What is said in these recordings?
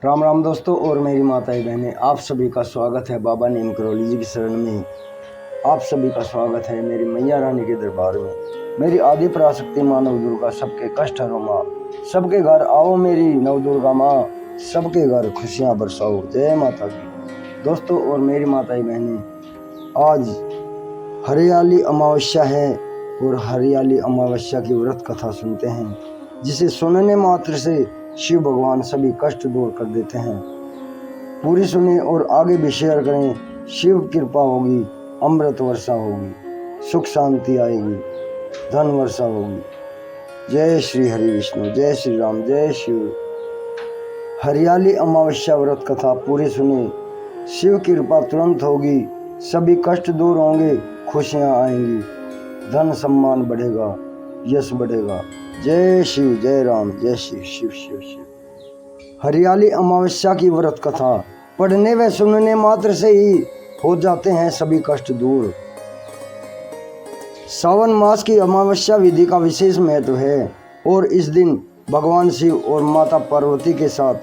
राम राम दोस्तों और मेरी माताएं बहनें, आप सभी का स्वागत है बाबा नीम करौली जी की शरण में। आप सभी का स्वागत है मेरी मैया रानी के दरबार में। मेरी आदि पराशक्ति माँ नव दुर्गा सबके कष्ट हरो माँ, सबके घर आओ मेरी नव दुर्गा माँ, सबके घर खुशियाँ बरसाओ। जय माता की। दोस्तों और मेरी माताएं बहनें, आज हरियाली अमावस्या है और हरियाली अमावस्या की व्रत कथा सुनते हैं, जिसे सुनने मात्र से शिव भगवान सभी कष्ट दूर कर देते हैं। पूरी सुने और आगे भी शेयर करें। शिव कृपा होगी, अमृत वर्षा होगी, सुख शांति आएगी, धन वर्षा होगी। जय श्री हरि विष्णु, जय श्री राम, जय शिव। हरियाली अमावस्या व्रत कथा पूरी सुने। शिव कृपा तुरंत होगी, सभी कष्ट दूर होंगे, खुशियाँ आएंगी, धन सम्मान बढ़ेगा, यश बढ़ेगा। जय शिव, जय राम, जय शिव, शिव शिव शिव। हरियाली अमावस्या की व्रत कथा पढ़ने व सुनने मात्र से ही हो जाते हैं सभी कष्ट दूर। सावन मास की अमावस्या विधि का विशेष महत्व है और इस दिन भगवान शिव और माता पार्वती के साथ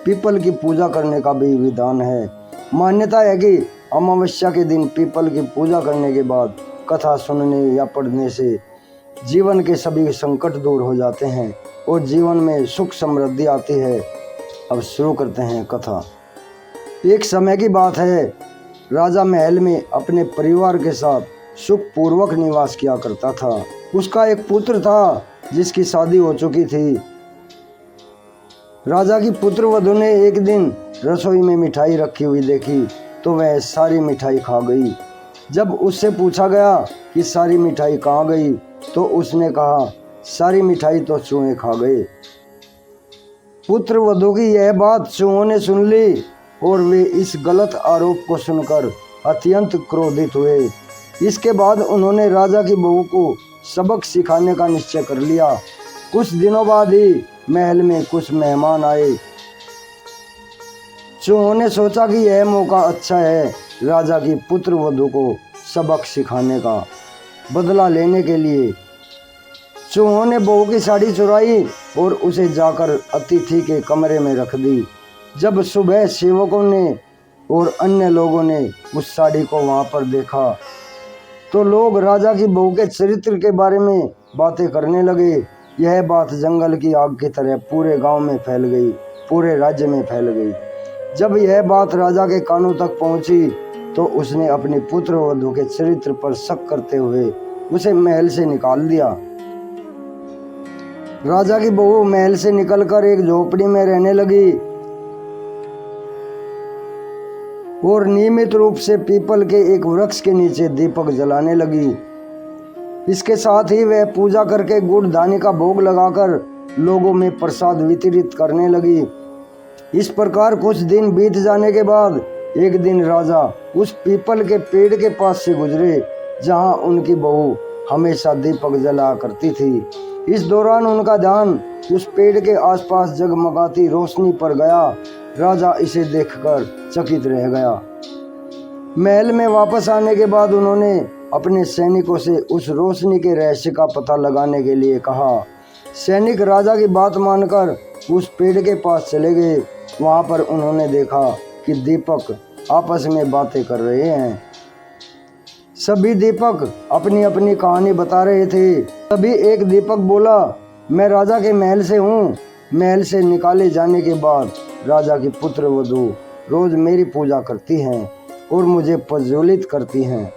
पीपल की पूजा करने का भी विधान है। मान्यता है कि अमावस्या के दिन पीपल की पूजा करने के बाद कथा सुनने या पढ़ने से जीवन के सभी संकट दूर हो जाते हैं और जीवन में सुख समृद्धि आती है। अब शुरू करते हैं कथा। एक समय की बात है, राजा महल में अपने परिवार के साथ सुखपूर्वक निवास किया करता था। उसका एक पुत्र था जिसकी शादी हो चुकी थी। राजा की पुत्र वधू ने एक दिन रसोई में मिठाई रखी हुई देखी तो वह सारी मिठाई खा गई। जब उससे पूछा गया कि सारी मिठाई कहाँ गई तो उसने कहा, सारी मिठाई तो चूहे खा गए। पुत्र वधू की यह बात चूहों ने सुन ली और वे इस गलत आरोप को सुनकर अत्यंत क्रोधित हुए। इसके बाद उन्होंने राजा की बहू को सबक सिखाने का निश्चय कर लिया। कुछ दिनों बाद ही महल में कुछ मेहमान आए। चूहों ने सोचा कि यह मौका अच्छा है राजा की पुत्र वधू को सबक सिखाने का। बदला लेने के लिए चूहों ने बहू की साड़ी चुराई और उसे जाकर अतिथि के कमरे में रख दी। जब सुबह सेवकों ने और अन्य लोगों ने उस साड़ी को वहां पर देखा तो लोग राजा की बहू के चरित्र के बारे में बातें करने लगे। यह बात जंगल की आग की तरह पूरे गांव में फैल गई, पूरे राज्य में फैल गई। जब यह बात राजा के कानों तक पहुंची तो उसने अपनी पुत्र वधू के चरित्र पर शक करते हुए उसे महल से निकाल दिया। राजा की बहू महल से निकलकर एक झोपड़ी में रहने लगी और नियमित रूप से पीपल के एक वृक्ष के नीचे दीपक जलाने लगी। इसके साथ ही वह पूजा करके गुड़ धानी का भोग लगाकर लोगों में प्रसाद वितरित करने लगी। इस प्रकार कुछ दिन बीत जाने के बाद एक दिन राजा उस पीपल के पेड़ के पास से गुजरे जहां उनकी बहू हमेशा दीपक जला करती थी। इस दौरान उनका ध्यान उस पेड़ के आसपास जगमगाती रोशनी पर गया। राजा इसे देखकर चकित रह गया। महल में वापस आने के बाद उन्होंने अपने सैनिकों से उस रोशनी के रहस्य का पता लगाने के लिए कहा। सैनिक राजा की बात मानकर उस पेड़ के पास चले गए। वहां पर उन्होंने देखा कि दीपक आपस में बातें कर रहे हैं। सभी दीपक अपनी अपनी कहानी बता रहे थे। तभी एक दीपक बोला, मैं राजा के महल से हूँ। महल से निकाले जाने के बाद राजा की पुत्र वधू रोज मेरी पूजा करती हैं और मुझे प्रज्वलित करती हैं।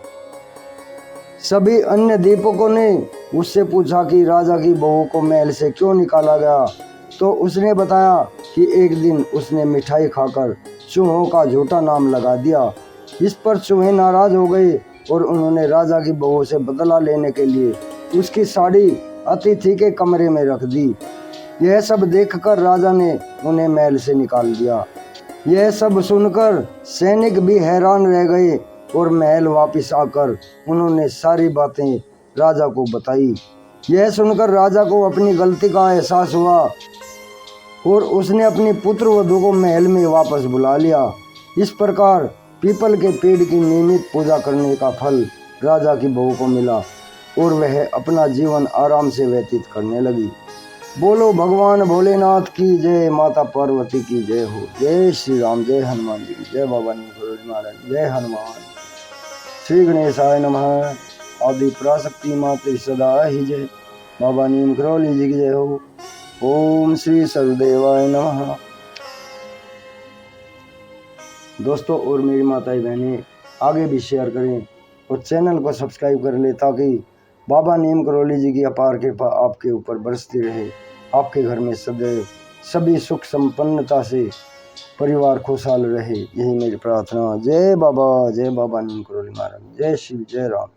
सभी अन्य दीपकों ने उससे पूछा कि राजा की बहू को महल से क्यों निकाला गया तो उसने बताया कि एक दिन उसने मिठाई खाकर चूहों का झूठा नाम लगा दिया। इस पर चूहे नाराज हो गए और उन्होंने राजा की बहू से बदला लेने के लिए उसकी साड़ी अतिथि के कमरे में रख दी। यह सब देखकर राजा ने उन्हें महल से निकाल दिया। यह सब सुनकर सैनिक भी हैरान रह गए और महल वापस आकर उन्होंने सारी बातें राजा को बताई। यह सुनकर राजा को अपनी गलती का एहसास हुआ और उसने अपनी पुत्र वधू को महल में वापस बुला लिया। इस प्रकार पीपल के पेड़ की नियमित पूजा करने का फल राजा की बहू को मिला और वह अपना जीवन आराम से व्यतीत करने लगी। बोलो भगवान भोलेनाथ की जय, माता पार्वती की जय हो। जय श्री राम, जय हनुमान जी की जय, बाबा नीम करोली महाराज जय हनुमान। श्री गणेशाय नमः। आदि पराशक्ति माते सदा ही जय, बाबा नीम करोली जी की जय हो। ओम श्री सरुदेवाय नमः। दोस्तों और मेरी माताएं बहनें आगे भी शेयर करें और चैनल को सब्सक्राइब कर ले, ताकि बाबा नीम करोली जी की अपार कृपा आपके ऊपर बरसती रहे। आपके घर में सदैव सभी सुख संपन्नता से परिवार खुशहाल रहे, यही मेरी प्रार्थना। जय बाबा नीम करोली महाराज, जय शिव, जय राम।